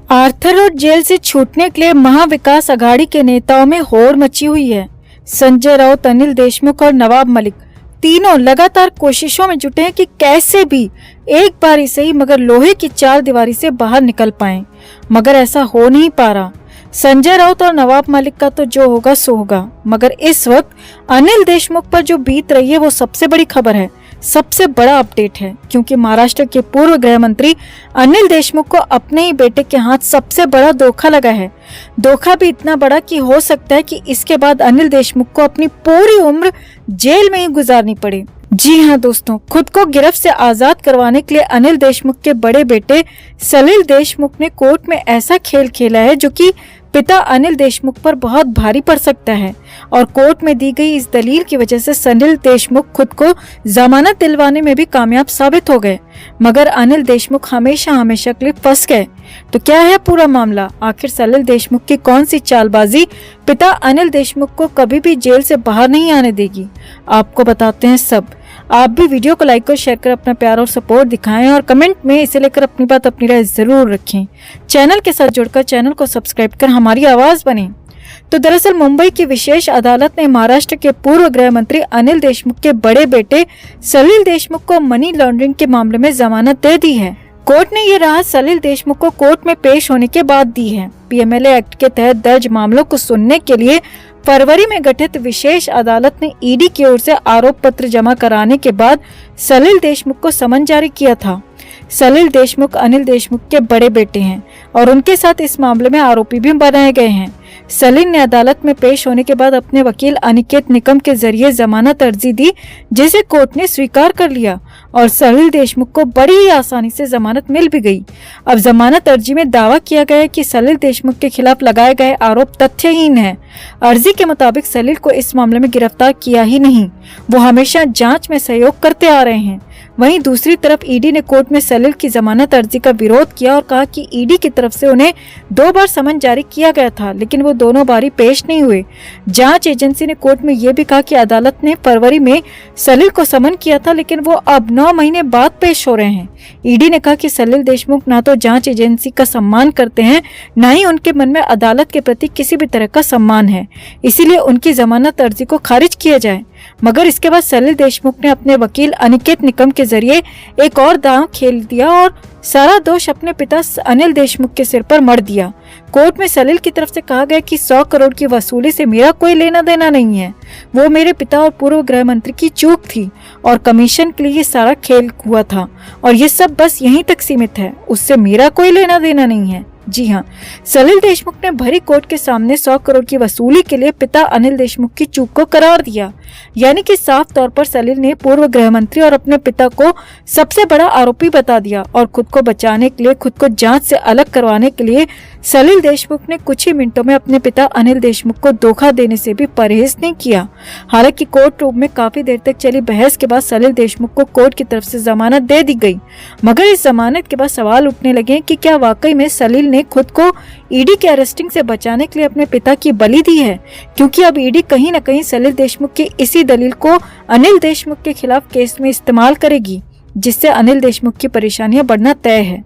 Arthur road jail से छूटने के लिए महाविकास अघाड़ी के नेताओं में होड़ मची हुई है। संजय राउत, अनिल देशमुख और नवाब मलिक तीनों लगातार कोशिशों में जुटे हैं कि कैसे भी एक बार सही मगर लोहे की चार दीवारी से बाहर निकल पाएं, मगर ऐसा हो नहीं पा रहा। संजय राउत और नवाब मलिक का तो जो होगा सो होगा, मगर इस वक्त अनिल देशमुख पर जो बीत रही है वो सबसे बड़ी खबर है, सबसे बड़ा अपडेट है, क्योंकि महाराष्ट्र के पूर्व गृह मंत्री अनिल देशमुख को अपने ही बेटे के हाथ सबसे बड़ा धोखा लगा है। धोखा भी इतना बड़ा कि हो सकता है कि इसके बाद अनिल देशमुख को अपनी पूरी उम्र जेल में ही गुजारनी पड़े। जी हाँ दोस्तों, खुद को गिरफ्त से आजाद करवाने के लिए अनिल देशमुख के बड़े बेटे सलिल देशमुख ने कोर्ट में ऐसा खेल खेला है जो कि पिता अनिल देशमुख पर बहुत भारी पड़ सकता है, और कोर्ट में दी गई इस दलील की वजह से सलिल देशमुख खुद को जमानत दिलवाने में भी कामयाब साबित हो गए, मगर अनिल देशमुख हमेशा हमेशा के लिए फंस गए। तो क्या है पूरा मामला? आखिर सलिल देशमुख की कौन सी चालबाजी पिता अनिल देशमुख को कभी भी जेल से बाहर नहीं आने देगी? आपको बताते हैं सब। आप भी वीडियो को लाइक और शेयर कर अपना प्यार और सपोर्ट दिखाएं, और कमेंट में इसे लेकर अपनी बात, अपनी राय जरूर रखें। चैनल के साथ जुड़कर चैनल को सब्सक्राइब कर हमारी आवाज बने। तो दरअसल मुंबई की विशेष अदालत ने महाराष्ट्र के पूर्व गृह मंत्री अनिल देशमुख के बड़े बेटे सलिल देशमुख को मनी लॉन्ड्रिंग के मामले में जमानत दे दी है। कोर्ट ने ये राहत सलिल देशमुख को कोर्ट में पेश होने के बाद दी है। पीएमएलए एक्ट के तहत दर्ज मामलों को सुनने के लिए फरवरी में गठित विशेष अदालत ने ईडी की ओर से आरोप पत्र जमा कराने के बाद सलिल देशमुख को समन जारी किया था। सलिल देशमुख अनिल देशमुख के बड़े बेटे हैं और उनके साथ इस मामले में आरोपी भी बनाए गए हैं। सलिल ने अदालत में पेश होने के बाद अपने वकील अनिकेत निकम के जरिए जमानत अर्जी दी, जिसे कोर्ट ने स्वीकार कर लिया और सलिल देशमुख को बड़ी ही आसानी से जमानत मिल भी गई। अब जमानत अर्जी में दावा किया गया है कि सलिल देशमुख के खिलाफ लगाए गए आरोप तथ्यहीन है। अर्जी के मुताबिक सलिल को इस मामले में गिरफ्तार किया ही नहीं, वो हमेशा जांच में सहयोग करते आ रहे हैं। वहीं दूसरी तरफ ईडी ने कोर्ट में सलिल की जमानत अर्जी का विरोध किया और कहा कि ईडी की तरफ से उन्हें 2 बार समन जारी किया गया था, लेकिन वो दोनों बारी पेश नहीं हुए। जांच एजेंसी ने कोर्ट में ये भी कहा कि अदालत ने फरवरी में सलिल को समन किया था, लेकिन वो अब 9 महीने बाद पेश हो रहे हैं। ईडी ने कहा कि सलिल देशमुख ना तो जांच एजेंसी का सम्मान करते हैं, न ही उनके मन में अदालत के प्रति किसी भी तरह का सम्मान है, इसीलिए उनकी जमानत अर्जी को खारिज किया जाए। मगर इसके बाद सलिल देशमुख ने अपने वकील अनिकेत निकम के जरिए एक और दांव खेल दिया और सारा दोष अपने पिता अनिल देशमुख के सिर पर मढ़ दिया। कोर्ट में सलिल की तरफ से कहा गया कि 100 करोड़ की वसूली से मेरा कोई लेना देना नहीं है, वो मेरे पिता और पूर्व गृह मंत्री की चूक थी और कमीशन के लिए ये सारा खेल हुआ था, और ये सब बस यहीं तक सीमित है, उससे मेरा कोई लेना देना नहीं है। जी हाँ, सलिल देशमुख ने भरी कोर्ट के सामने 100 करोड़ की वसूली के लिए पिता अनिल देशमुख की चूक को करार दिया, यानी कि साफ तौर पर सलिल ने पूर्व गृह मंत्री और अपने पिता को सबसे बड़ा आरोपी बता दिया, और खुद को बचाने के लिए, खुद को जांच से अलग करवाने के लिए सलिल देशमुख ने कुछ ही मिनटों में अपने पिता अनिल देशमुख को धोखा देने से भी परहेज नहीं किया। हालांकि कोर्ट रूम में काफी देर तक चली बहस के बाद सलिल देशमुख को कोर्ट की तरफ से जमानत दे दी गई, मगर इस जमानत के बाद सवाल उठने लगे कि क्या वाकई में सलिल ने खुद को ईडी के अरेस्टिंग से बचाने के लिए अपने पिता की बलि दी है, क्योंकि अब ईडी कहीं न कहीं सलिल देशमुख की इसी दलील को अनिल देशमुख के खिलाफ केस में इस्तेमाल करेगी, जिससे अनिल देशमुख की परेशानियां बढ़ना तय है।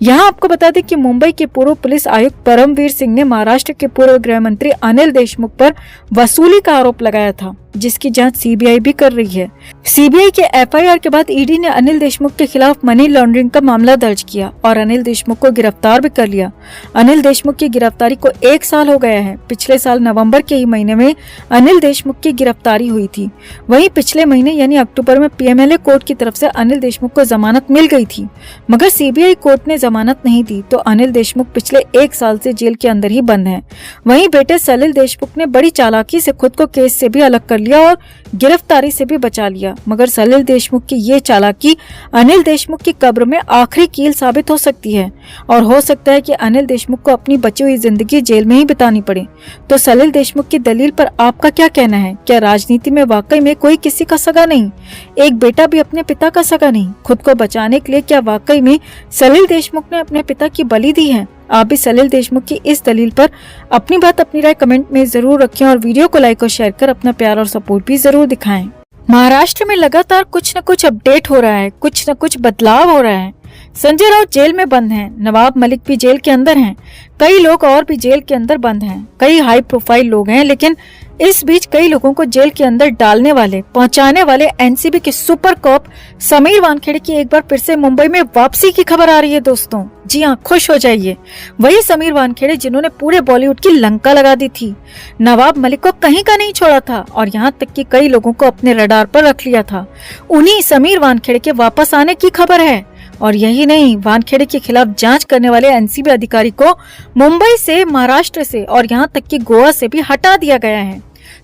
यहाँ आपको बता दें कि मुंबई के पूर्व पुलिस आयुक्त परमवीर सिंह ने महाराष्ट्र के पूर्व गृह मंत्री अनिल देशमुख पर वसूली का आरोप लगाया था, जिसकी जांच सीबीआई भी कर रही है। सीबीआई के एफआईआर के बाद ईडी ने अनिल देशमुख के खिलाफ मनी लॉन्ड्रिंग का मामला दर्ज किया और अनिल देशमुख को गिरफ्तार भी कर लिया। अनिल देशमुख की गिरफ्तारी को 1 साल हो गया है। पिछले साल नवंबर के ही महीने में अनिल देशमुख की गिरफ्तारी हुई थी। वहीं पिछले महीने यानी अक्टूबर में पीएमएलए कोर्ट की तरफ से अनिल देशमुख को जमानत मिल गई थी, मगर सीबीआई कोर्ट ने जमानत नहीं दी, तो अनिल देशमुख पिछले 1 साल से जेल के अंदर ही बंद हैं। वहीं बेटे सलिल देशमुख ने बड़ी चालाकी से खुद को केस से भी अलग कर लिया और गिरफ्तारी से भी बचा लिया, मगर सलिल देशमुख की ये चालाकी अनिल देशमुख की कब्र में आखिरी कील साबित हो सकती है, और हो सकता है कि अनिल देशमुख को अपनी बची हुई जिंदगी जेल में ही बितानी पड़े। तो सलिल देशमुख की दलील पर आपका क्या कहना है? क्या राजनीति में वाकई में कोई किसी का सगा नहीं, एक बेटा भी अपने पिता का सगा नहीं? खुद को बचाने के लिए क्या वाकई में सलिल देशमुख ने अपने पिता की बलि दी है? आप भी सलिल देशमुख की इस दलील पर अपनी बात, अपनी राय कमेंट में जरूर रखें, और वीडियो को लाइक और शेयर कर अपना प्यार और सपोर्ट भी जरूर दिखाएं। महाराष्ट्र में लगातार कुछ न कुछ अपडेट हो रहा है, कुछ न कुछ बदलाव हो रहा है। संजय राउत जेल में बंद हैं, नवाब मलिक भी जेल के अंदर हैं, कई लोग और भी जेल के अंदर बंद हैं, कई हाई प्रोफाइल लोग हैं, लेकिन इस बीच कई लोगों को जेल के अंदर डालने वाले, पहुंचाने वाले एनसीबी के सुपर कॉप समीर वानखेड़े की एक बार फिर से मुंबई में वापसी की खबर आ रही है दोस्तों। जी हाँ, खुश हो जाइए। वही समीर वानखेड़े जिन्होंने पूरे बॉलीवुड की लंका लगा दी थी, नवाब मलिक को कहीं का नहीं छोड़ा था और यहाँ तक कि कई लोगों को अपने रडार पर रख लिया था, उन्हीं समीर वानखेड़े के वापस आने की खबर है। और यही नहीं, वानखेड़े के खिलाफ जांच करने वाले एनसीबी अधिकारी को मुंबई से, महाराष्ट्र से और यहाँ तक कि गोवा से भी हटा दिया गया है।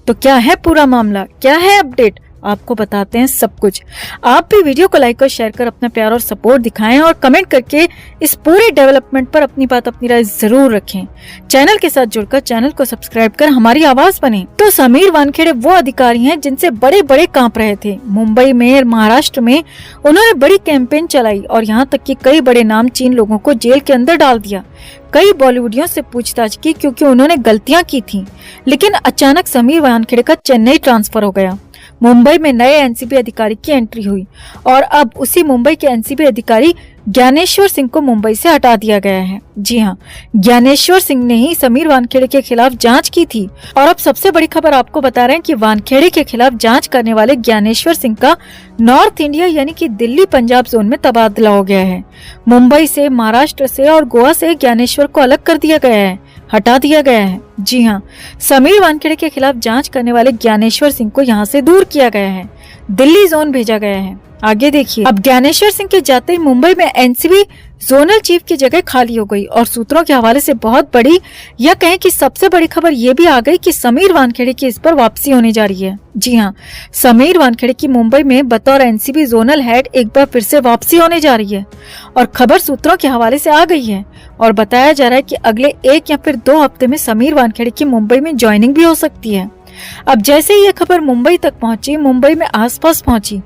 तो क्या है पूरा मामला, क्या है अपडेट, आपको बताते हैं सब कुछ। आप भी वीडियो को लाइक और शेयर कर अपना प्यार और सपोर्ट दिखाएं और कमेंट करके इस पूरे डेवलपमेंट पर अपनी बात, अपनी राय जरूर रखें। चैनल के साथ जुड़कर चैनल को सब्सक्राइब कर हमारी आवाज बने। तो समीर वानखेड़े वो अधिकारी हैं जिनसे बड़े बड़े कांप रहे थे। मुंबई में, महाराष्ट्र में उन्होंने बड़ी कैंपेन चलाई और यहाँ तक कि कई बड़े नामचीन लोगों को जेल के अंदर डाल दिया। कई बॉलीवुडियों से पूछताछ की क्योंकि उन्होंने गलतियां की थी। लेकिन अचानक समीर वानखेड़े का चेन्नई ट्रांसफर हो गया। मुंबई में नए एनसीबी अधिकारी की एंट्री हुई और अब उसी मुंबई के एनसीबी अधिकारी ज्ञानेश्वर सिंह को मुंबई से हटा दिया गया है। जी हाँ, ज्ञानेश्वर सिंह ने ही समीर वानखेड़े के खिलाफ जांच की थी और अब सबसे बड़ी खबर आपको बता रहे हैं कि वानखेड़े के खिलाफ जांच करने वाले ज्ञानेश्वर सिंह का नॉर्थ इंडिया यानी कि दिल्ली पंजाब जोन में तबादला हो गया है। मुंबई से, महाराष्ट्र से और गोवा से ज्ञानेश्वर को अलग कर दिया गया है, हटा दिया गया है। जी हाँ, समीर वानखेड़े के खिलाफ जांच करने वाले ज्ञानेश्वर सिंह को यहाँ से दूर किया गया है, दिल्ली जोन भेजा गया है। आगे देखिए, अब ज्ञानेश्वर सिंह के जाते ही मुंबई में एनसीबी जोनल चीफ की जगह खाली हो गई और सूत्रों के हवाले से बहुत बड़ी, या कहें कि सबसे बड़ी खबर ये भी आ गई कि समीर वानखेड़े की इस पर वापसी होने जा रही है। जी हाँ, समीर वानखेड़े की मुंबई में बतौर एनसीबी जोनल हेड एक बार फिर से वापसी होने जा रही है और खबर सूत्रों के हवाले से आ गई है और बताया जा रहा है कि अगले 1 या फिर 2 हफ्ते में समीर वानखेड़े की मुंबई में ज्वाइनिंग भी हो सकती है। अब जैसे ही ये खबर मुंबई तक पहुंची, मुंबई में आसपास पहुंची,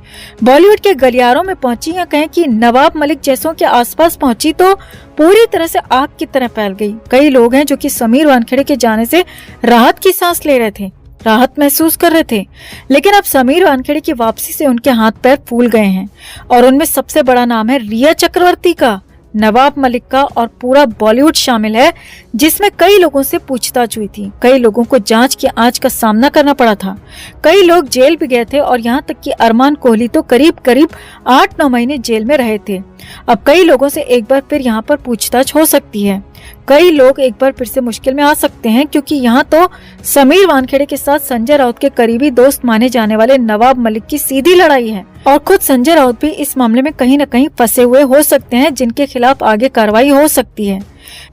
बॉलीवुड के गलियारों में पहुंची, या कहें कि नवाब मलिक जैसों के आसपास पहुंची, तो पूरी तरह से आग की तरह फैल गई। कई लोग हैं जो कि समीर वानखेड़े के जाने से राहत की सांस ले रहे थे, राहत महसूस कर रहे थे, लेकिन अब समीर वानखेड़े की वापसी से उनके हाथ पैर फूल गए हैं और उनमें सबसे बड़ा नाम है रिया चक्रवर्ती का, नवाब मलिक का और पूरा बॉलीवुड शामिल है, जिसमें कई लोगों से पूछताछ हुई थी। कई लोगों को जांच की आंच का सामना करना पड़ा था, कई लोग जेल भी गए थे और यहाँ तक कि अरमान कोहली तो करीब करीब 8-9 महीने जेल में रहे थे। अब कई लोगों से एक बार फिर यहाँ पर पूछताछ हो सकती है, कई लोग एक बार फिर से मुश्किल में आ सकते हैं, क्योंकि यहाँ तो समीर वानखेड़े के साथ संजय राउत के करीबी दोस्त माने जाने वाले नवाब मलिक की सीधी लड़ाई है और खुद संजय राउत भी इस मामले में कहीं न कहीं फंसे हुए हो सकते हैं, जिनके खिलाफ आगे कार्रवाई हो सकती है।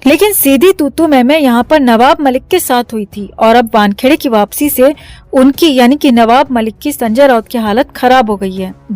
लेकिन सीधी तू मैं यहाँ पर नवाब मलिक के साथ हुई थी और अब वानखेड़े की वापसी से उनकी यानी कि नवाब मलिक की, संजय राउत की हालत खराब हो गई है।